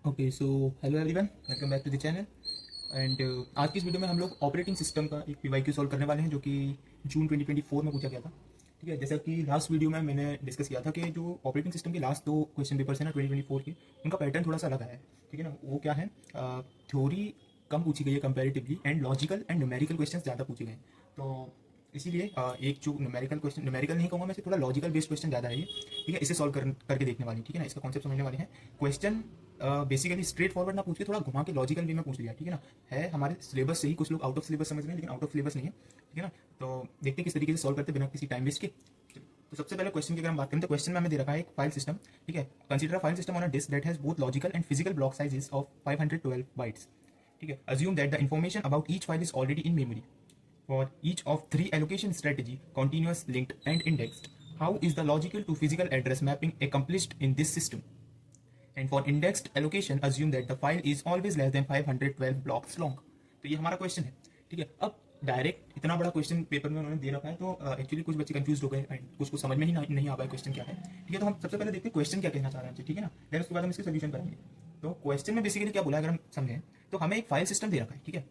Okay so hello everyone, welcome back to the channel. And आज की इस video में हम लोग ऑपरेटिंग सिस्टम का एक पीवाईक्यू सॉल्व करने वाले हैं जो कि जून 2024 में पूछा गया था। ठीक है, जैसा कि लास्ट वीडियो में मैंने डिस्कस किया था कि जो ऑपरेटिंग सिस्टम के लास्ट दो क्वेश्चन पेपर्स हैं ना 2024 के, उनका पैटर्न थोड़ा सा अलग आया है। ठीक है ना, वो क्या है, थ्योरी कम पूछी गई है comparatively and logical and numerical question ज़्यादा पूछे गए हैं। तो इसीलिए एक जो न्यूमेरिकल क्वेश्चन, न्यूमेरिकल नहीं कहूँगा मैं, से थोड़ा लॉजिकल बेस्ड क्वेश्चन ज़्यादा है ये। ठीक है, इसे सॉल्व करके देखने वाले हैं। ठीक है ना, इसका कॉन्सेप्ट समझने वाले हैं। क्वेश्चन बेसिकली स्ट्रेट फॉरवर्ड ना पूछ के थोड़ा घुमा के लॉजिकल वे में पूछ लिया। ठीक है ना, है हमारे सिलेबस से ही, कुछ लोग आउट ऑफ सिलेबस समझ रहे हैं लेकिन आउट ऑफ सिलेबस नहीं है। ठीक है ना, तो देखते हैं किस तरीके से सॉल्व करते बिना किसी टाइम वेस्ट के। तो सबसे पहले क्वेश्चन की अगर हम बात करें तो क्वेश्चन में हमें दे रखा है एक फाइल सिस्टम। ठीक है, consider a file system on a disk that has both logical and physical block sizes of 512 bytes. ठीक है, assume that the information about each file is already in memory for each of three allocation strategy, continuous, linked, and indexed. How is the logical to physical address mapping accomplished in this system? And for indexed allocation, assume that the file is always less than 512 blocks long. तो ये हमारा question है। ठीक है, अब direct इतना बड़ा question paper में उन्होंने दे रखा है तो एक्चुअली कुछ बच्चे कंफ्यूज हो गए एंड कुछ को समझ में ही नहीं आ पाया क्वेश्चन क्या है। ठीक है, तो हम सबसे पहले देखते हैं क्वेश्चन क्या कहना चाह रहे हैं। ठीक है ना, देन उसके बाद हम इसके सोल्यूशन करेंगे। तो क्वेश्चन में बेसिकली क्या बोला है अगर हम समझें तो हमें एक फाइल सिस्टम दे रखा है। ठीक है,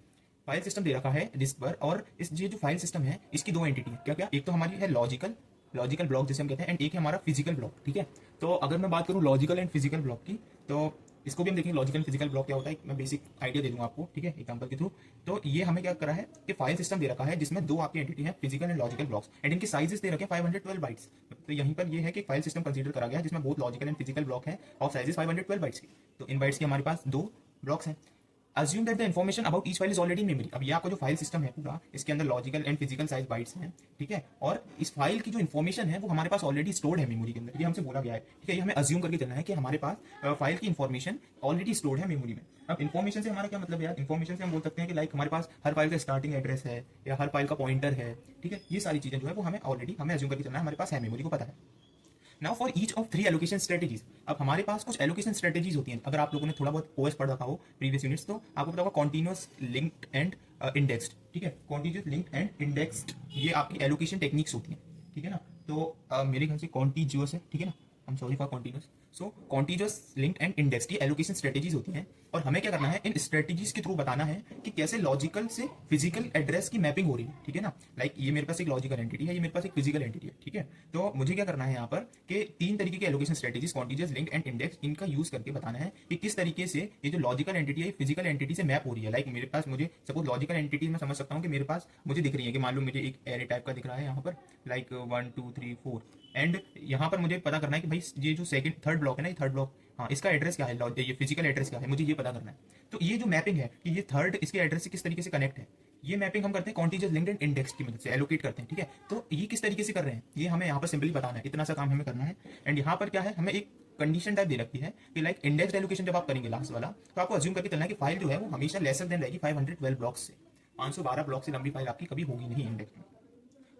फाइल सिस्टम दे रखा है डिस्क पर, और इस ये जो फाइल सिस्टम है इसकी दो एंटिटी है। क्या क्या, एक तो हमारी है लॉजिकल लॉजिकल ब्लॉक जिसे हम कहते हैं, एंड एक है हमारा फिजिकल ब्लॉक। ठीक है, तो अगर मैं बात करूं लॉजिकल एंड फिजिकल ब्लॉक की, तो इसको भी हम देखेंगे लॉजिकल एंड फिजिकल ब्लॉक क्या होता है। मैं बेसिक आइडिया दे दूंगा आपको। ठीक है, एग्जांपल के थ्रू। तो ये हमें क्या करा है कि फाइल सिस्टम दे रखा है जिसमें दो आपकी एंटिटी है, physical and logical blocks, and इनके साइजेस दे रखे हैं 512 बाइट्स। तो यहीं पर ये है कि फाइल सिस्टम कंसीडर करा गया है जिसमें बहुत लॉजिकल एंड फिजिकल ब्लॉक है ऑफ साइजेस 512 बाइट्स की। तो इन बाइट्स की हमारे पास दो ब्लॉक्स हैं। Assume that the information about each file is already in memory. अब ये आपका जो फाइल सिस्टम है पूरा, इसके अंदर logical and physical size bytes हैं। ठीक है, और इस फाइल की जो इन्फॉर्मेशन है वो हमारे पास ऑलरेडी स्टोर्ड है मेमोरी के अंदर, ये हमसे बोला गया है। ठीक है, ये हमें अज्यूम करके चलना है कि हमारे पास फाइल की इन्फॉर्मेशन ऑलरेडी स्टोर्ड है मेमोरी में। अब इन्फॉर्मेशन से हमारा क्या मतलब है यार, इन्फॉर्मेशन से हम बोल सकते हैं कि लाइक हमारे पास हर फाइल का स्टार्टिंग एड्रेस है या हर फाइल का पॉइंटर है। ठीक है, ये सारी चीजें जो है वो हमें ऑलरेडी हमें अज्यूम करके चलना है, हमारे पास है, मेमोरी को पता है। Now for each of three allocation strategies. अब हमारे पास कुछ एलोकेशन स्ट्रेटेजीज होती हैं। अगर आप लोगों ने थोड़ा बहुत ओएस पढ़ रखा हो प्रीवियस यूनिट्स तो आपको पता होगा कॉन्टिन्यूअस, लिंक्ड एंड इंडेक्स्ड। ठीक है, कॉन्टिन्यूअस, लिंक्ड एंड इंडेक्स्ड, ये आपकी एलोकेशन टेक्निक्स होती हैं। ठीक है ना, तो मेरे ख्याल से कॉन्टिन्यूअस है। ठीक है ना, हम sorry for continuous. So continuous, linked and indexed ये एलोकेशन स्ट्रेटेजीज होती हैं, और हमें क्या करना है इन स्ट्रेटेजीज के थ्रू बताना है कि कैसे लॉजिकल से फिजिकल एड्रेस की मैपिंग हो रही है। ठीक है ना, लाइक ये मेरे पास एक लॉजिकल एंटिटी है, ये मेरे पास एक फिजिकल एंटिटी है। ठीक है, तो मुझे क्या करना है यहाँ पर कि तीन तरीके के allocation strategies, continuous, linked and index, इनका यूज करके बताना है कि किस तरीके से ये जो लॉजिकल एंटिटी है फिजिकल एंटिटी से मैप हो रही है। लाइक मेरे पास, मुझे सपोज लॉजिकल एंटिटी मैं समझ सकता हूँ कि मेरे पास मुझे दिख रही है कि मान लो मुझे एक एरे टाइप का दिख रहा है यहाँ पर, लाइक 1 2 3 4, एंड यहाँ पर मुझे पता करना है कि भाई ये जो सेकंड थर्ड ब्लॉक है ना, ये थर्ड ब्लॉक, हाँ, इसका एड्रेस क्या है, ये फिजिकल एड्रेस क्या है, मुझे ये पता करना है। तो ये जो मैपिंग है कि ये थर्ड इसके एड्रेस से किस तरीके से कनेक्ट है, ये मैपिंग हम करते हैं कॉन्टिन्यूअस, लिंक्ड एंड इंडेक्स की मदद से एलोकेट करते हैं। ठीक है, तो ये किस तरीके से कर रहे हैं ये हमें यहाँ पर सिंपली बताना है, इतना सा काम हमें करना है। एंड यहाँ पर क्या है, हमें एक कंडीशन टाइप दे रखती है कि लाइक इंडेक्स एलोकेशन जब आप करेंगे लास्ट वाला, तो आपको अज्यूम करके चलना है कि फाइल जो है वो हमेशा लेसर देन रहेगी 512 ब्लॉक्स से। 512 ब्लॉक से लंबी फाइल आपकी कभी होगी नहीं इंडेक्स में।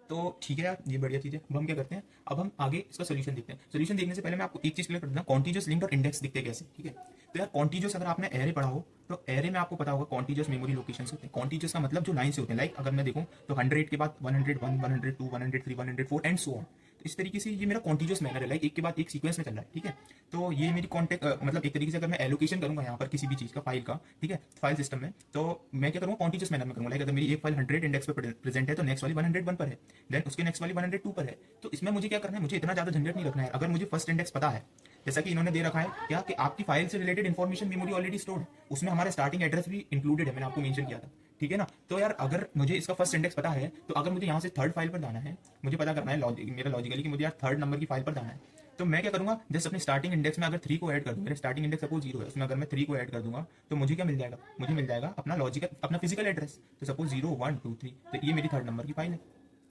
तो ठीक है यार, ये बढ़िया चीज है। अब हम क्या करते हैं, अब हम आगे इसका सोल्यूशन देखते हैं। सोल्यूशन देखने से पहले मैं आपको एक चीज क्लियर कर देता हूँ, कॉन्टिन्यूअस, लिंक्ड और इंडेक्स दिखते कैसे। ठीक है, तो यार कॉन्टिन्यूअस अगर आपने एरे पढ़ा हो तो एरे में आपको पता होगा कॉन्टिन्यूअस मेमोरी लोकेशन होते हैं। कॉन्टिन्यूअस का मतलब जो लाइन से होते हैं, लाइक अगर मैं देखूँ तो 100 के बाद 101, 102, 103, 104 एंड सो ऑन। तो इस तरीके से ये मेरा कॉन्टिन्यूअस मैनर है, लाइक एक के बाद एक सीक्वेंस में चल रहा है। ठीक है, तो ये मेरी कॉन्टेक्ट मतलब एक तरीके से अगर मैं एलोकेशन करूंगा यहाँ पर किसी भी चीज का, फाइल का, ठीक है, फाइल सिस्टम में, तो मैं क्या करूँगा कॉन्टिन्यूअस मैनर में करूँगा। लाइक अगर मेरी एक फाइल 100 इंडेक्स पर प्रेजेंट है तो नेक्स्ट वाली 101 पर है, देन उसके नेक्स्ट वाली 102 पर है। तो इसमें मुझे क्या करना है, मुझे इतना ज्यादा झंझट नहीं रखना है। अगर मुझे फर्स्ट इंडेक्स पता है, जैसा कि इन्होंने दे रखा है क्या कि आपकी फाइल से related information memory already stored है, उसमें हमारा स्टार्टिंग एड्रेस भी इंक्लूडेड है, मैंने आपको मेंशन किया था। ठीक है ना, तो यार अगर मुझे इसका फर्स्ट इंडेक्स पता है तो अगर मुझे यहाँ से थर्ड फाइल पर जाना है, मुझे पता करना है मेरा लॉजिकली कि मुझे यार थर्ड नंबर की फाइल पर जाना है, तो मैं क्या करूंगा, जस्ट अपने स्टार्टिंग इंडेक्स में अगर 3 को ऐड कर दूं, मेरा स्टार्टिंग इंडेक्स सपोज 0 है, उसमें अगर मैं 3 को ऐड कर दूंगा तो मुझे क्या मिल जाएगा, मुझे मिल जाएगा अपना लॉजिकल, अपना फिजिकल एड्रेस। तो सपोज 0 1 2 3, तो ये मेरी थर्ड नंबर की फाइल है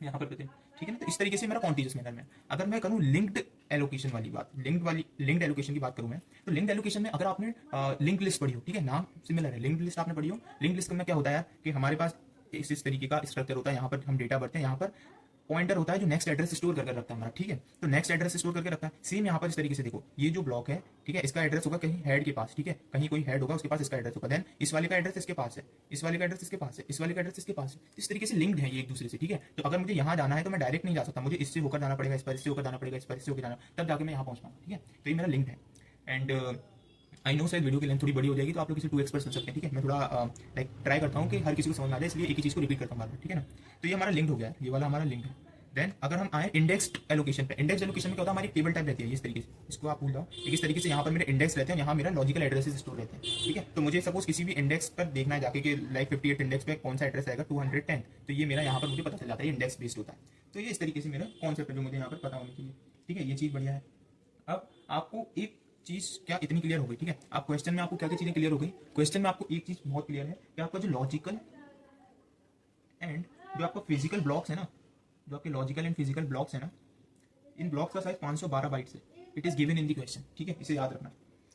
यहाँ पर कहते हैं। ठीक है ना, तो इस तरीके से मेरा कॉन्टिन्यूअस मैनर में। अगर मैं करूँ लिंक्ड एलोकेशन वाली बात, लिंक्ड एलोकेशन की बात करूँ मैं, तो लिंक्ड एलोकेशन में अगर आपने लिंक लिस्ट पढ़ी हो, ठीक है, नाम सिमिलर है, लिंक्ड लिस्ट आपने पढ़ी हो। लिंक्ड लिस्ट में क्या होता है यार कि हमारे पास इस तरीके का स्ट्रक्चर होता है, यहाँ पर हम डेटा भरते हैं, यहाँ पर पॉइंटर होता है जो नेक्स्ट एड्रेस स्टोर करके रखता है हमारा। ठीक है, तो नेक्स्ट एड्रेस स्टोर करके रखता है। सेम यहाँ पर इस तरीके से देखो, ये जो ब्लॉक है, ठीक है, इसका एड्रेस होगा कहीं हेड के पास। ठीक है, कहीं कोई हेड होगा उसके पास इसका एड्रेस होगा, देन इस वाले का एड्रेस इसके पास है, इस वाले का एड्रेस इसके पास है, इस वाले का एड्रेस इसके पास है। इस तरीके से लिंक्ड है ये एक दूसरे से। ठीक है, तो अगर मुझे यहाँ जाना है तो मैं डायरेक्ट नहीं जा सकता, मुझे इससे होकर जाना पड़ेगा, इस पर इससे होकर जाना पड़ेगा, इस पर इससे होकर जाना, तब जाके मैं यहाँ पहुंच पाऊंगा। ठीक है, तो ये मेरा लिंक्ड है। एंड आई नो शायद वीडियो की लेंथ थोड़ी बड़ी हो जाएगी, तो आप लोग इसे 2x पर सुन सकते हैं, ठीक है। मैं थोड़ा लाइक ट्राई करता हूँ कि हर किसी को समझ में आ जाए, इसलिए एक ही चीज़ को रिपीट करता हूँ बार बार, ठीक है ना। तो ये हमारा लिंक हो गया है, ये वाला हमारा लिंक है। देन अगर हम आए इंडेक्स्ड एलोकेशन पे, इंडेक्स एलोकेशन में क्या होता है, हमारी टेबल टाइप रहती है इस तरीके से, इसको आप भूल जाओ, इस तरीके से यहाँ पर मेरे इंडेक्स रहते हैं, यहाँ मेरा लॉजिकल एड्रेसेस स्टोर रहते हैं, ठीक है। तो मुझे सपोज किसी भी इंडेक्स पर देखना है जाके कि लाइक 58 इंडेक्स पे कौन सा एड्रेस आएगा 210, तो ये मेरा यहाँ पर मुझे पता चल जाता है, इंडेक्स बेस्ड होता है। तो ये इस तरीके से मेरा कॉन्सेप्ट है जो मुझे यहाँ पर पता होनी चाहिए, ठीक है। ये चीज़ बढ़िया है। अब आपको एक चीज क्या इतनी क्लियर हो गई, ठीक है। आप क्वेश्चन में आपको क्या क्या चीजें क्लियर हो गई, क्वेश्चन में आपको एक चीज बहुत क्लियर है कि आपका जो लॉजिकल एंड जो आपका फिजिकल ब्लॉक्स है ना, जो आपके लॉजिकल एंड फिजिकल ब्लॉक्स है ना, इन ब्लॉक्स का साइज 512 बाइट्स है। It is given in the question, ठीक है, इसे याद रखना।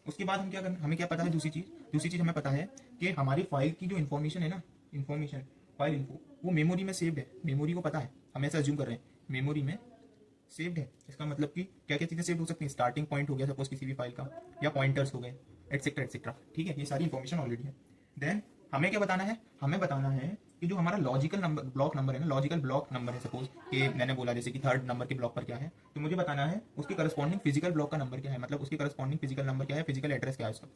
उसके बाद हम क्या करना, हमें क्या पता है, दूसरी चीज हमें पता है कि हमारी फाइल की जो इन्फॉर्मेशन है ना, इन्फॉर्मेशन फाइल इन्फो, वो मेमोरी में सेव्ड है। मेमोरी को पता है, हम ऐसा अज्यूम कर रहे हैं मेमोरी में सेव्ड है। इसका मतलब कि क्या क्या चीजें सेव हो सकती हैं, स्टार्टिंग पॉइंट हो गया सपोज किसी भी फाइल का, या पॉइंटर्स हो गए, एटसेट्रा एटसेट्रा, ठीक है। ये सारी इन्फॉर्मेशन ऑलरेडी है। देन हमें क्या बताना है, हमें बताना है कि जो हमारा लॉजिकल नंबर ब्लॉक नंबर है ना, लॉजिकल ब्लॉक नंबर है, सपोज कि मैंने बोला जैसे कि थर्ड नंबर के ब्लॉक पर क्या है, तो मुझे बताना है उसके करस्पॉन्डिंग फिजिकल ब्लॉक का नंबर क्या है, मतलब उसके करस्पॉन्डिंग फिजिकल नंबर क्या है, फिजिकल एड्रेस क्या है उसका,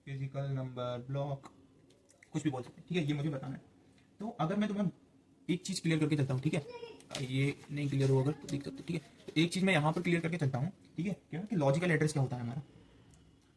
फिजिकल नंबर ब्लॉक कुछ भी बोल सकते हैं, ठीक है। ये मुझे बताना है। तो अगर मैं तुम्हें एक चीज क्लियर करके चलता हूँ, ठीक है, ये नहीं क्लियर हो अगर तो देख सकते, ठीक है। तो एक चीज मैं यहाँ पर क्लियर करके चलता हूँ, ठीक है, क्या कि लॉजिकल एड्रेस क्या होता है हमारा।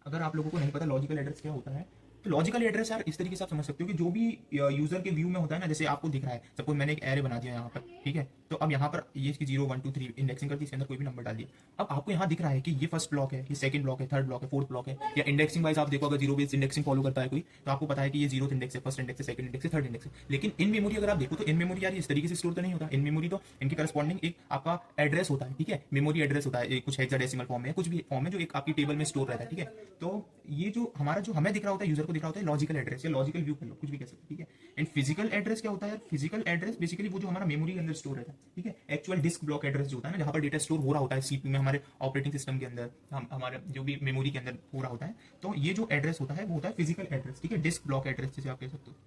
अगर आप लोगों को नहीं पता लॉजिकल एड्रेस क्या होता है, तो लॉजिकल एड्रेस यार इस तरीके से आप समझ सकते हो कि जो भी यूजर के व्यू में होता है ना, जैसे आपको दिख रहा है, सपोज मैंने एक एरे बना दिया यहाँ पर, ठीक है। तो अब यहाँ पर ये इसकी 0 1 2 3 इंडेक्सिंग करके इसके अंदर कोई भी नंबर डाल दिया। अब आपको यहाँ दिख रहा है कि ये फर्स्ट ब्लॉक है, ये सेकंड ब्लॉक है, थर्ड ब्लॉक है, फोर्थ ब्लॉक है, या इंडेक्सिंग वाइज आप देखो, अगर 0 बेस्ड इंडेक्सिंग फॉलो करता है कोई, तो आपको पता है कि ये 0th इंडेक्स है, फर्स्ट इंडेक्स है, सेकंड इंडेक्स है, थर्ड इंडेक्स है। लेकिन इन मेमोरी अगर आप देखो तो इन मेमोरी यार इस तरीके से स्टोर तो नहीं होता। इन मेमोरी तो इनकी करस्पॉन्डिंग एक आपका एड्रेस होता है, ठीक है, मेमोरी एड्रेस होता है, कुछ हेक्साडेसिमल फॉर्म में, कुछ भी फॉर्म में, जो एक आपकी टेबल में स्टोर रहता है, ठीक है। तो ये जो हमारा जो हमें दिख रहा होता है, यूजर को दिख रहा होता है, लॉजिकल एड्रेस या लॉजिकल व्यू कर लो, कुछ भी कह सकते हैं, ठीक है। एंड फिजिकल एड्रेस क्या होता है, फिजिकल एड्रेस बेसिकली वो जो हमारा मेमोरी के अंदर स्टोर रहता है, ठीक है। एक्चुअल डिस्क ब्लॉक एड्रेस जो होता है ना, जहां पर डेटा स्टोर हो रहा होता है सीपीयू में, हमारे ऑपरेटिंग सिस्टम के अंदर, हमारे जो भी मेमोरी के अंदर हो रहा होता है, तो ये जो एड्रेस होता है वो होता है फिजिकल एड्रेस, ठीक है। डिस्क ब्लॉक एड्रेस जैसे आप कह सकते हो,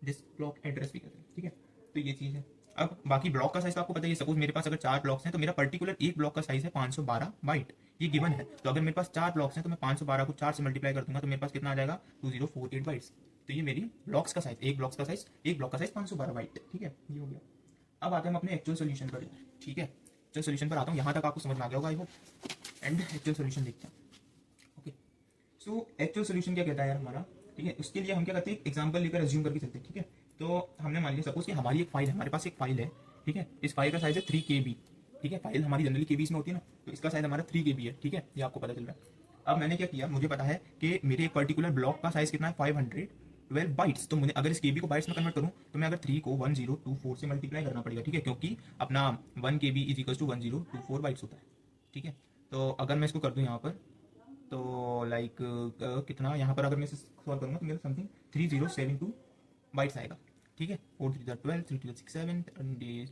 डिस्क ब्लॉक एड्रेस भी कहते हैं, ठीक है। तो ये चीज है। अब बाकी ब्लॉक का साइज तो आपको पता है, सपोज मेरे पास अगर 4 ब्लॉक्स हैं तो मेरा पर्टिकुलर एक ब्लॉक का साइज है 512 बाइट, ये गिवन है। तो अगर मेरे पास 4 ब्लॉक्स हैं तो मैं 512 को 4 से मल्टीप्लाई कर दूंगा तो मेरे पास कितना आ जाएगा, 2048 बाइट्स। तो ये मेरी ब्लॉक्स का साइज, एक ब्लॉक का साइज 512 बाइट, ठीक है, ये हो गया। अब आते हैं हम अपने एक्चुअल सोल्यूशन पर, ठीक है। एक्चुअल सोल्यूशन पर आता हूँ, यहाँ तक आपको समझ में आ गया होगा I hope. And actual solution देखते हैं, ओके। सो एक्चुअल सोल्यूशन क्या कहता है यार हमारा, ठीक है। उसके लिए हम क्या करते हैं, एग्जाम्पल लेकर अज्यूम करके चलते हैं, ठीक है। तो हमने मान लिया सपोज कि हमारी एक फाइल है, हमारे पास एक फाइल है, ठीक है। इस फाइल का साइज है 3 KB, ठीक है। फाइल हमारी जनरली केबीज में होती है ना, तो इसका साइज हमारा 3 KB है, ठीक है, ये आपको पता चल रहा है। अब मैंने क्या किया, मुझे पता है कि मेरे एक पर्टिकुलर ब्लॉक का साइज कितना है, 512 बाइट्स। तो मुझे अगर इस केबी को बाइट्स में कन्वर्ट करूं तो मैं अगर 3 को 1024 से मल्टीप्लाई करना पड़ेगा, ठीक है, क्योंकि अपना 1 KB is equal to 1024 bytes होता है, ठीक है। तो अगर मैं इसको कर दूं यहाँ पर, तो लाइक कितना यहाँ पर अगर मैं इसे सॉल्व करूँगा तो मेरा समथिंग 3072 बाइट्स आएगा, ठीक है। 4 3 12 3 2 6 7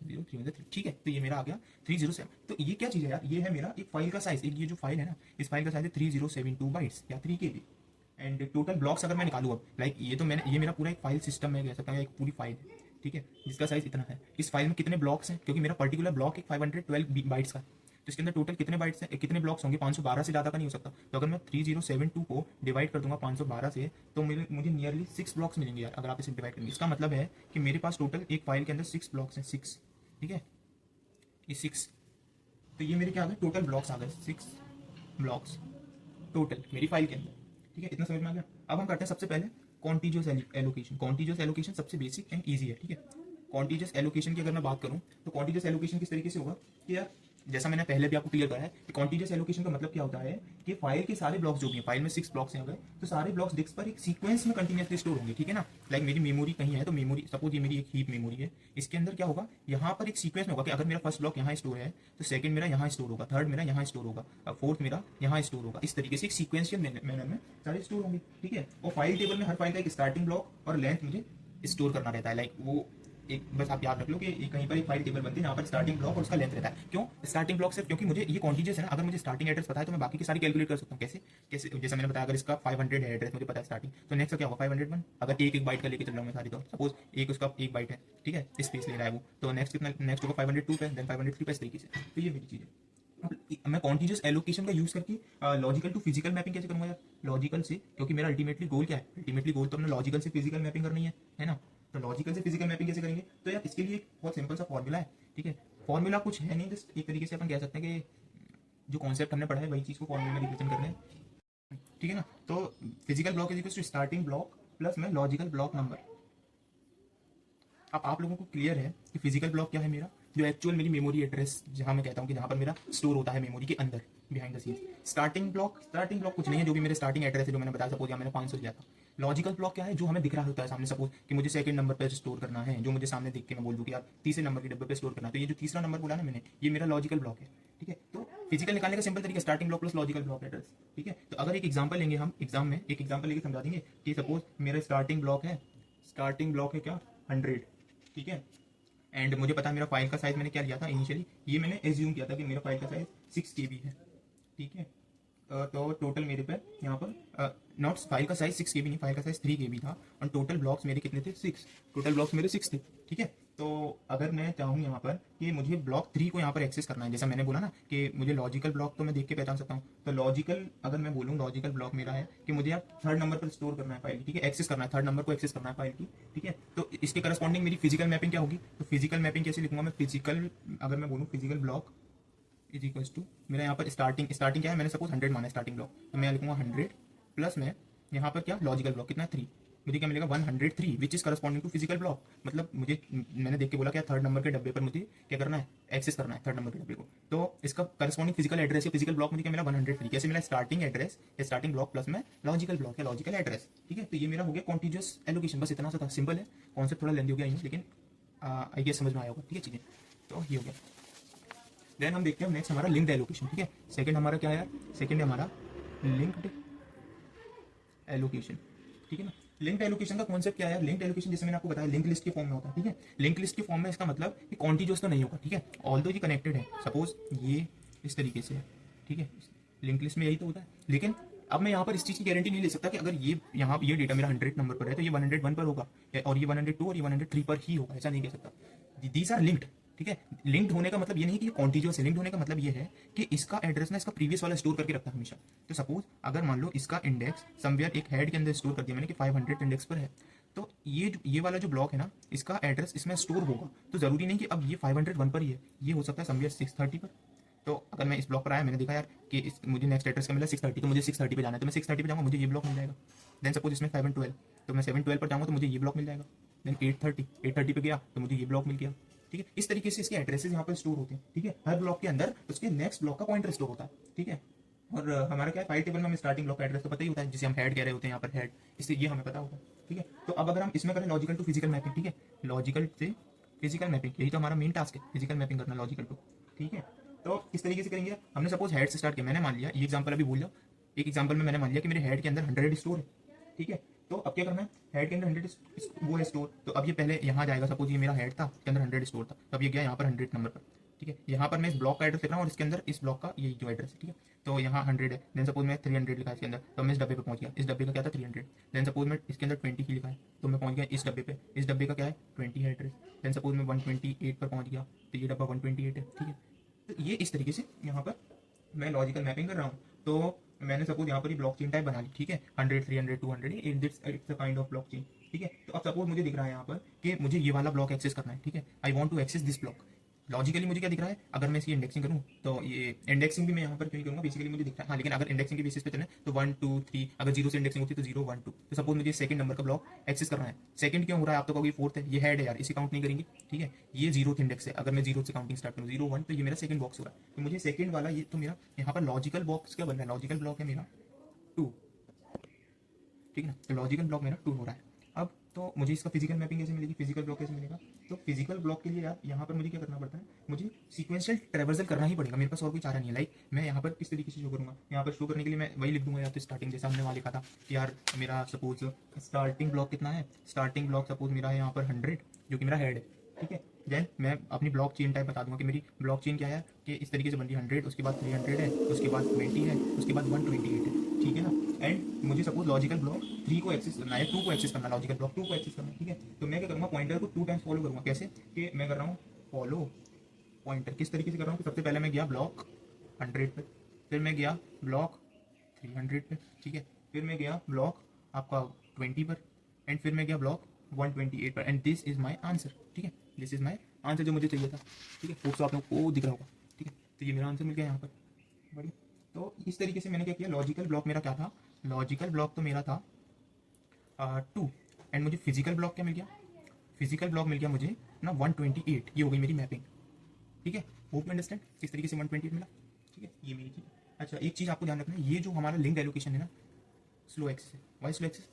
0 3 3, ठीक है। तो ये मेरा आ गया 307। तो ये क्या चीज़ है यार, ये है मेरा एक फाइल का साइज, एक ये जो फाइल है ना, इस फाइल का साइज है 3072 बाइट्स या 3 KB। एंड टोटल ब्लॉक्स अगर मैं निकालूँ अब, लाइक ये तो मैंने, ये मेरा पूरा एक फाइल सिस्टम है, कह सकता हूँ एक पूरी फाइल है, ठीक है, जिसका साइज इतना है। इस फाइल में कितने ब्लॉक्स हैं, क्योंकि मेरा पर्टिकुलर ब्लॉक एक 512 बाइट्स का है, तो इसके अंदर टोटल कितने बाइट्स हैं, कितने ब्लॉक्स होंगे, 512 से ज़्यादा का नहीं हो सकता। तो अगर मैं 3072 को डिवाइड कर दूंगा 512 से, तो मुझे नियरली 6 ब्लॉक्स मिलेंगे यार, अगर आप इसे डिवाइड करेंगे। इसका मतलब है कि मेरे पास टोटल एक फाइल के अंदर 6 ब्लॉक्स हैं, 6, ठीक है, ये 6। तो ये मेरे क्या आ गए, टोटल ब्लॉक्स आ गए 6 ब्लॉक्स टोटल मेरी फाइल के अंदर, ठीक है। इतना समझ में आ गया। अब हम करते हैं सबसे पहले कॉन्टीजियस एलोकेशन। कॉन्टीजियस एलोकेशन सबसे बेसिक एंड ईजी है, ठीक है। कॉन्टीजियस एलोकेशन की अगर मैं बात करूं तो कॉन्टीजियस एलोकेशन किस तरीके से होगा कि यार, जैसा मैंने पहले भी आपको क्लियर करा है कि कॉन्टीजियस एलोकेशन का मतलब क्या होता है कि फाइल के सारे ब्लॉक्स जो भी हैं, फाइल में 6 ब्लॉक्स हैं अगर, तो सारे ब्लॉक्स डिस्क पर एक सीक्वेंस में कंटिन्यूसली स्टोर होंगे, ठीक है ना। लाइक मेरी मेमोरी कहीं है, तो मेमोरी सपोज ये मेरी एक हीप मेमोरी है, इसके अंदर क्या होगा, यहाँ पर एक सीक्वेंस में होगा कि अगर मेरा फर्स्ट ब्लॉक यहाँ स्टोर है तो सेकंड मेरा यहाँ स्टोर होगा, थर्ड मेरा यहाँ स्टोर होगा, फोर्थ मेरा यहाँ स्टोर होगा। इस तरीके से एक सीक्वेंशियल मैनर में सारे स्टोर होंगे, ठीक है। और फाइल टेबल में हर फाइल का एक स्टार्टिंग ब्लॉक और लेंथ मुझे स्टोर करना रहता है, लाइक वो एक, बस आप याद रख लो कि कहीं पर एक फाइल टेबल बनती है जहाँ पर स्टार्टिंग ब्लॉक और उसका लेंथ रहता है। क्यों स्टार्टिंग ब्लॉक सिर्फ, क्योंकि मुझे ये कॉन्टीजियस है ना, अगर मुझे स्टार्टिंग एड्रेस पता है तो मैं बाकी की सारी कैलकुलेट कर सकता हूँ। कैसे कैसे जैसा मैंने बताया, अगर इसका 500 है एड्रेस मुझे पता है स्टार्टिंग, तो नेक्स्ट का क्या होगा 501। अगर एक बाइट का लेके चल रहा हूँ मैं सारी, तो सपोज एक उसका 1 बाइट है, ठीक है, स्पेस ले रहा है वो, तो नेक्स्ट कितना, नेक्स्ट होगा 502 पे, देन 503 पे, इस तरीके से। तो ये मेरी चीज़ है। मैं कॉन्टिन्यूस एलोकेशन का यूज करके लॉजिकल टू फिजिकल मैपिंग कैसे करूंगा यार? लॉजिकल से, क्योंकि मेरा अल्टीमेटली गोल क्या है? अल्टीमेटली गोल तो हमने लॉजिकल से फिजिकल मैपिंग करनी है ना? तो लॉजिकल से फिजिकल मैपिंग कैसे करेंगे? तो यार इसके लिए एक बहुत सिंपल सा फॉर्मूला है, ठीक है? फॉर्मूला कुछ है नहीं, जस्ट एक तरीके से अपन कह सकते हैं कि जो कॉन्सेप्ट हमने पढ़ा है वही चीज़ को फॉर्मूले में रिप्रेजेंट करना है, ठीक है ना? तो physical block is equal to starting block plus में लॉजिकल ब्लॉक नंबर। अब आप लोगों को क्लियर है कि फिजिकल ब्लॉक क्या है मेरा? जो एक्चुअल मेरी मेमोरी एड्रेस, जहां मैं कहता हूं कि जहां पर मेरा स्टोर होता है मेमोरी के अंदर behind the scene. Starting block कुछ नहीं है, जो भी मेरे स्टार्टिंग एड्रेस है, जो मैंने बताया, सपोज यहाँ मैंने 500 दिया था। लॉजिकल ब्लॉक क्या है? जो हमें दिख रहा होता है सामने, सपोज कि मुझे सेकंड नंबर पर स्टोर करना है, जो मुझे सामने दिख के मैं बोल दूँ कि यार तीसरे नंबर के डब्बे पे स्टोर करना है, तो ये जो तीसरा नंबर बोला ना मैंने, ये मेरा लॉजिकल ब्लॉक है, ठीक है? तो फिजिकल निकालने का सिंपल तरीका starting block plus logical block address, ठीक है? तो अगर एक एग्जांपल लेंगे हम, एग्जाम में एक एग्जांपल लेके समझा देंगे कि सपोज मेरा स्टार्टिंग ब्लॉक है क्या? 100, ठीक है? एंड मुझे पता है मेरा फाइल का साइज मैंने क्या लिया था इनिशियली, ये मैंने एज्यूम किया था कि मेरा फाइल का साइज 6 KB है, ठीक है? तो टोटल मेरे पे यहाँ पर नॉट फाइल का साइज 6 KB नहीं, फाइल का साइज 3 KB था, और टोटल ब्लॉक्स मेरे कितने थे? 6। टोटल ब्लॉक्स मेरे 6 थे, ठीक है? तो अगर मैं चाहूँ यहाँ पर कि मुझे ब्लॉक 3 को यहाँ पर एक्सेस करना है, जैसा मैंने बोला ना कि मुझे लॉजिकल ब्लॉक तो मैं देख के पहचान सकता हूँ, तो लॉजिकल अगर मैं बोलूँ लॉजिकल ब्लॉक मेरा है कि मुझे यार थर्ड नंबर पर स्टोर करना है फाइल, ठीक है? एक्सेस करना है, थर्ड नंबर को एक्सेस करना है फाइल की, ठीक है? तो इसके करस्पॉन्डिंग मेरी फिजिकल मैपिंग क्या होगी? तो फिजिकल मैपिंग कैसे लिखूंगा मैं? फिजिकल, अगर मैं बोलूँ physical block is equal to, मेरा यहाँ पर स्टार्टिंग क्या है? मैंने सपोज 100 माना स्टार्टिंग ब्लॉक, तो मैं लिखूंगा 100 प्लस में यहाँ पर क्या? लॉजिकल ब्लॉक कितना? 3। मुझे क्या मिलेगा? 103, which is corresponding to physical block. मतलब मुझे, मैंने देख के बोला क्या थर्ड नंबर के डब्बे पर मुझे क्या करना है? एक्सेस करना है थर्ड नंबर के डब्बे को। तो इसका करस्पॉन्डिंग फिजिकल एड्रेस या फिजिकल ब्लॉक मुझे क्या मिला? 103। कैसे मिला? स्टार्टिंग एड्रेस या स्टार्टिंग ब्लॉक प्लस में लॉजिकल ब्लॉक या लॉजिकल एड्रेस, ठीक है? तो ये मेरा हो गया कॉन्टिन्यूस एलोकेशन। बस इतना सा था, सिंपल है कॉन्सेप्ट, थोड़ा लेंदी हो गया लेकिन आई गेस समझ में आया होगा, ठीक है चीजें? तो ये हो गया। देन हम देखते हैं नेक्स्ट हमारा लिंक्ड एलोकेशन, ठीक है? सेकंड हमारा क्या है यार? सेकंड है हमारा लिंक्ड एलोकेशन, ठीक है ना? लिंक्ड एलोकेशन का कॉन्सेप्ट क्या है? लिंक्ड एलोकेशन जैसे मैंने आपको बताया लिंक लिस्ट के फॉर्म में होता है, ठीक है? लिंक लिस्ट के फॉर्म में इसका मतलब कि कॉन्टिन्यूअस तो नहीं होगा, ठीक है? ऑल्दो ये कनेक्टेड है, सपोज ये इस तरीके से है, ठीक है? लिंक लिस्ट में यही तो होता है, लेकिन अब मैं यहाँ पर इस चीज़ की गारंटी नहीं ले सकता कि अगर ये डेटा मेरा 100 नंबर पर है तो ये 101 पर होगा, और ये 102 और ये 103 पर ही होगा, ऐसा नहीं कह सकता। दीज आर लिंक्ड, ठीक है? लिंक्ड होने का मतलब ये नहीं कि ये कॉन्टिन्यूअस है, लिंक्ड होने का मतलब ये है कि इसका एड्रेस ना इसका प्रीवियस वाला स्टोर करके रखता है हमेशा। तो सपोज अगर मान लो इसका इंडेक्स समवेयर एक हेड के अंदर स्टोर कर दिया मैंने कि 500 इंडेक्स पर है, तो ये वाला जो ब्लॉक है ना, इसका एड्रेस इसमें स्टोर होगा। तो जरूरी नहीं कि अब ये 501 पर ही है, ये हो सकता है समवेयर 630 पर। तो अगर मैं इस ब्लॉक पर आया, मैंने देखा यार कि मुझे नेक्स्ट एड्रेस का मिला 630, तो मुझे 630 पे जाना है, तो मैं 630 पे जाऊंगा, मुझे ये ब्लॉक मिल जाएगा। देन सपोज इसमें 712, तो मैं 712 पर जाऊंगा तो मुझे ये ब्लॉक मिल जाएगा। देन 830 पे गया तो मुझे ये ब्लॉक मिल गया, ठीक है? इस तरीके से इसके एड्रेसेस यहाँ पर स्टोर होते हैं, ठीक है? हर ब्लॉक के अंदर उसके नेक्स्ट ब्लॉक का पॉइंटर स्टोर होता है, ठीक है? और हमारा क्या है, फाइल टेबल में हमें स्टार्टिंग ब्लॉक का एड्रेस तो पता ही होता है, जिसे हम हेड कह रहे होते हैं यहाँ पर हेड, इससे ये हमें पता होता है, ठीक है? तो अब अगर हम इसमें करें लॉजिकल टू फिजिकल मैपिंग, ठीक है? लॉजिकल से फिजिकल मैपिंग, यही तो हमारा मेन टास्क है, फिजिकल मैपिंग करना लॉजिकल टू, ठीक है? तो किस तरीके से करेंगे? हमने सपोज हेड से स्टार्ट किया, मैंने मान लिया, ये एग्जांपल अभी भूल जाओ, एक एग्जांपल में मैंने मान लिया कि मेरे हेड के अंदर 100 स्टोर है, ठीक है? तो अब क्या करना है? हेड के अंदर 100 वो है स्टोर, तो अब ये पहले यहाँ जाएगा, सपोज ये मेरा हेड था, इसके अंदर 100 स्टोर था, तो अब ये गया यहाँ पर 100 नंबर पर, ठीक है? यहाँ पर मैं इस ब्लॉक का एड्रेस लिख रहा हूँ और इसके अंदर इस ब्लॉक का ये जो एड्रेस है, ठीक है? तो यहाँ 100 है, देन सपोज मैं 300 लिखा है इसके अंदर, तो मैं इस डब्बे पे पहुंच गया, इस डब्बे का क्या था? 300। देन सपोज मैं इसके अंदर 20 ही लिखा है, तो मैं पहुंच गया इस डब्बे पे, इस डब्बे का क्या है? 20 है एड्रेस। देन सपोज मैं 128 पर पहुंच गया, तो ये डब्बा 128 है, ठीक है? तो ये इस तरीके से यहाँ पर मैं लॉजिकल मैपिंग कर रहा हूँ। तो मैंने सपोज यहाँ पर ब्लॉक चेन टाइप बना ली, ठीक है? 100, 300, 200, it's a kind of block chain, ठीक है? तो अब सपोज मुझे दिख रहा है यहाँ पर कि मुझे ये वाला ब्लॉक एक्सेस करना है, ठीक है? I want to access this block. Logically मुझे क्या दिख रहा है? अगर मैं इसकी इंडेक्सिंग करूँ तो ये इंडेक्सिंग भी मैं यहाँ पर क्यों करूँगा, बेसिकली मुझे दिख रहा है, हाँ, लेकिन अगर इंडेक्सिंग के बेसिस पे चले तो 1 2 3, अगर 0 से इंडेक्सिंग होती है तो 0 1 2। तो सपोज मुझे सेकंड नंबर का ब्लॉक एक्सेस करना है, सेकंड क्यों हो रहा है? आप तो कहोगे फोर्थ है, ये हेड है यार, इसे काउंट नहीं करेंगे, ठीक है? ये 0th इंडेक्स है, अगर मैं 0 से काउंटिंग स्टार्ट करूँ 0 1, तो ये मेरा सेकंड बॉक्स हो रहा है, तो मुझे सेकंड वाला ये तो मेरा यहाँ पर लॉजिकल बॉक्स क्या बन रहा है? लॉजिकल ब्लॉक है मेरा 2, ठीक है ना? तो लॉजिकल ब्लॉक मेरा 2 हो रहा है। अब तो मुझे इसका फिजिकल मैपिंग कैसे मिलेगी? फिजिकल ब्लॉक कैसे मिलेगा? तो फिजिकल ब्लॉक के लिए यार यहाँ पर मुझे क्या करना पड़ता है? मुझे सीक्वेंशियल ट्रेवर्सल करना ही पड़ेगा, मेरे पास और कोई चारा नहीं है। लाइक मैं यहाँ पर किस तरीके से शो करूँगा? यहाँ पर शो करने के लिए मैं वही लिख दूंगा, या तो स्टार्टिंग जैसा हमने वहाँ लिखा था कि यार मेरा सपोज स्टार्टिंग ब्लॉक कितना है? स्टार्टिंग ब्लॉक सपोज मेरा है यहाँ पर 100, जो कि मेरा हेड है, ठीक है? देन मैं अपनी ब्लॉक चेन टाइप बता दूंगा कि मेरी ब्लॉक चेन क्या है, कि इस तरीके से बन रही है 100, उसके बाद 300 है, उसके बाद 20 है, उसके बाद 128 है, ठीक है ना? एंड मुझे सपोज लॉजिकल ब्लॉक 3 को एक्सेस करना है, 2 को एक्सेस करना है, लॉजिकल ब्लॉक 2 को एक्सेस करना है, ठीक है? तो मैं क्या करूँगा? पॉइंटर को 2 टाइम्स फॉलो करूँगा। कैसे? कि मैं कर रहा हूँ फॉलो पॉइंटर, किस तरीके से कर रहा हूँ कि सबसे पहले मैं गया ब्लॉक 100 पे, फिर मैं गया ब्लॉक 300 पे, ठीक है, फिर मैं गया ब्लॉक आपका 20 पर, एंड फिर मैं गया ब्लॉक 128 पर, and this is my answer, ठीक है, दिस इज माय आंसर जो मुझे चाहिए था, ठीक है। होप सो आप लोगों को दिख रहा होगा, ठीक है। तो ये मेरा आंसर मिल गया यहाँ पर, बढ़िया। तो इस तरीके से मैंने क्या किया, लॉजिकल ब्लॉक मेरा क्या था, लॉजिकल ब्लॉक तो मेरा था 2, एंड मुझे फिजिकल ब्लॉक क्या मिल गया, फिजिकल ब्लॉक मिल गया मुझे ना 128, ये हो गई मेरी मैपिंग, ठीक है। होप यू अंडरस्टैंड किस तरीके से 128 मिला, ठीक है, ये मेरी चीज़। अच्छा, एक चीज़ आपको ध्यान रखना है, ये जो हमारा लिंक्ड एलोकेशन है ना, स्लो एक्सेस है। Why slow access?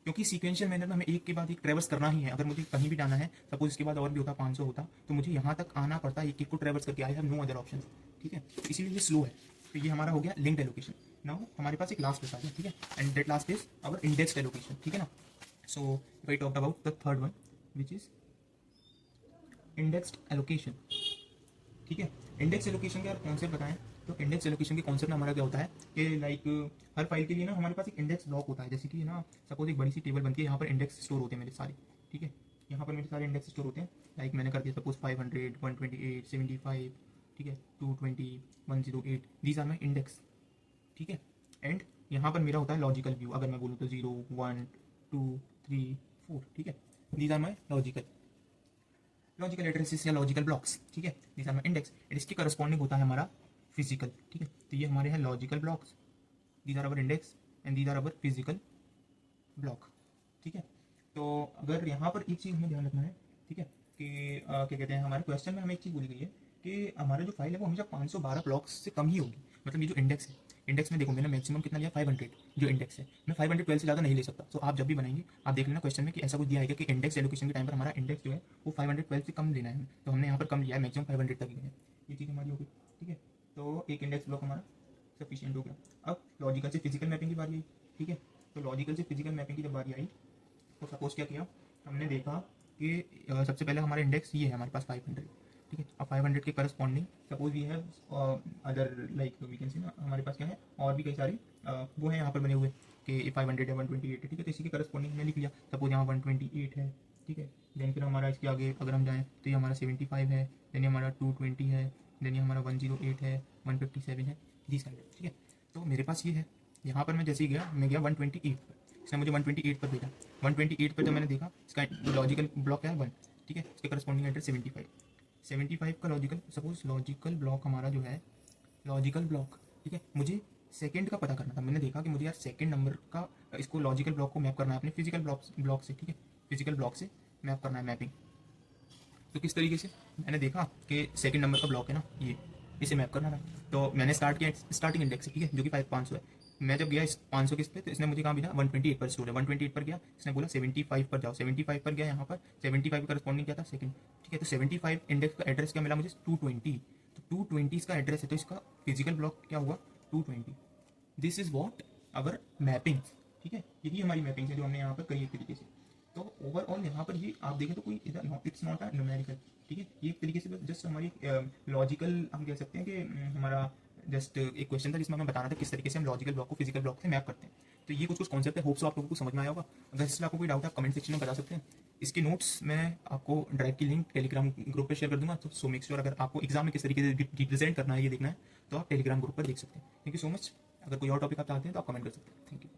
क्योंकि सीक्वेंशियल मैनर में हमें एक के बाद एक ट्रेवर्स करना ही है। अगर मुझे कहीं भी जाना है, सपोज इसके बाद और भी होता 500 होता, तो मुझे यहाँ तक आना पड़ता एक एक को ट्रेवर्स करके, I have no other option, ठीक है। तो इसीलिए ये स्लो है। तो ये हमारा हो गया लिंक्ड एलोकेशन। नाउ हमारे पास एक लास्ट बचा गया, ठीक है, and that last is our indexed allocation, ठीक है ना। So if I talk about the third one which is indexed allocation, ठीक है। इंडेक्स एलोकेशन का कॉन्सेप्ट बताएं, तो इंडेक्स एलोकेशन के कॉन्सेप्ट में हमारा क्या होता है कि लाइक हर फाइल के लिए ना हमारे पास एक इंडेक्स ब्लॉक होता है। जैसे कि ना सपोज एक बड़ी सी टेबल बनती है, यहाँ पर इंडेक्स स्टोर होते हैं मेरे सारे, ठीक है, यहाँ पर मेरे सारे इंडेक्स स्टोर होते हैं। लाइक मैंने कर दिया सपोज 500, 128, 75, ठीक है, 220, 108, दीज आर माई इंडेक्स, ठीक है। एंड यहाँ पर मेरा होता है लॉजिकल व्यू, अगर मैं बोलूँ तो 0, 1, 2, 3, 4, ठीक है, these are my logical addresses या लॉजिकल ब्लॉक्स, ठीक है, this are my index, and इसके करस्पॉन्डिंग होता है हमारा फिजिकल, ठीक है। तो ये हमारे हैं logical blocks, these are our index and these are our physical block, ठीक है। तो अगर यहाँ पर एक चीज़ हमें ध्यान रखना है, ठीक है, कि क्या कहते हैं, हमारे क्वेश्चन में हमें एक चीज़ बोली गई है कि हमारा जो फाइल है वो हमेशा 512 ब्लॉक्स से कम ही होगी। मतलब ये जो इंडेक्स है, इंडेक्स में देखो मैंने मैक्सिमम कितना लिया 500, जो इंडेक्स है मैं 512 से ज़्यादा नहीं ले सकता। तो आप जब भी बनाएंगे आप देख लेना क्वेश्चन में कि ऐसा कुछ दिया है कि इंडेक्स एलोकेशन के टाइम पर हमारा इंडेक्स जो है वो 512 से कम लेना है, तो हमने यहाँ पर कम लिया है, मैक्सिमम 500 तक ही है। ये चीज़ हमारी होगी, ठीक है। तो एक इंडेक्स ब्लॉक हमारा सफिशियंट हो गया। अब लॉजिकल से फिजिकल मैपिंग की बारी आई, ठीक है। तो लॉजिकल से फिजिकल मैपिंग की जब बारी आई तो सपोज क्या किया हमने, देखा कि सबसे पहले हमारा इंडेक्स ये है हमारे पास 500, ठीक है। अब 500 के corresponding suppose we have other like we can see ना, हमारे पास क्या है और भी कई सारे वो हैं यहाँ पर बने हुए कि 500 है, 128 है, ठीक है। तो इसी के करस्पॉन्डिंग में लिख लिया, सपोज यहाँ 128 है, ठीक है। देन फिर हमारा इसके आगे अगर हम जाएँ तो ये हमारा 75 है, देन ये हमारा 220 है, देन ये हमारा 108 है, 157 है, दिस काइंड, ठीक है। तो मेरे पास ये है, यहाँ पर मैं जैसे ही गया, मैं गया 128 पर, इसने मुझे 128 पर भेजा। 128 पर जब मैंने देखा इसका लॉजिकल ब्लॉक क्या है 1, ठीक है, इसके करस्पॉन्डिंग एड्रेस 75 का लॉजिकल, सपोज लॉजिकल ब्लॉक हमारा जो है लॉजिकल ब्लॉक, ठीक है, मुझे सेकंड का पता करना था। मैंने देखा कि मुझे यार सेकंड नंबर का इसको लॉजिकल ब्लॉक को मैप करना है अपने फिजिकल ब्लॉक से, ठीक है, फिजिकल ब्लॉक से मैप करना है मैपिंग। तो किस तरीके से मैंने देखा कि सेकंड नंबर का ब्लॉक है ना ये, इसे मैप करना था। तो मैंने स्टार्ट किया स्टार्टिंग इंडेक्स से, ठीक है, जो कि 500 है। मैं जब गया इस 500 किस पे, तो इसने मुझे कहा भेजा 128 पर स्टोर है, 128 पर गया, इसने बोला 75 पर जाओ, 75 पर गया, यहाँ पर 75 का करस्पॉन्डिंग क्या था सेकंड, ठीक है। तो 75 इंडेक्स का एड्रेस क्या मिला मुझे 220, तो 220 इसका एड्रेस है, तो इसका फिजिकल ब्लॉक क्या हुआ 220। This is what our mapping, ठीक है, यही हमारी मैपिंग है जो हमने यहाँ पर करी एक तरीके से। तो ओवरऑल यहाँ पर ये आप देखें तो कोई इधर इट्स नॉट अ न्यूमेरिकल, ठीक है, ये एक तरीके से जस्ट हमारी लॉजिकल हम कह सकते हैं कि हमारा जस्ट एक क्वेश्चन था जिसमें हमें बताना था किस तरीके से हम लॉजिकल ब्लॉक को फिजिकल ब्लॉक से मैप करते हैं। तो ये कुछ कॉन्सेप्ट है, होप सो आप लोगों को समझ में आया होगा। अगर इसमें आपको कोई डाउट है कमेंट सेक्शन में बता सकते हैं। इसके नोट्स मैं आपको ड्राइव की लिंक टेलीग्राम ग्रुप पर शेयर कर दूंगा, तो सो मेक श्योर अगर आपको एग्जाम में किस तरीके से रिप्रेजेंट करना है ये देखना है तो आप टेलीग्राम ग्रुप पर देख सकते हैं। Thank you so much. अगर कोई और टॉपिक आप चाहते हैं तो आप कमेंट कर सकते हैं। Thank you.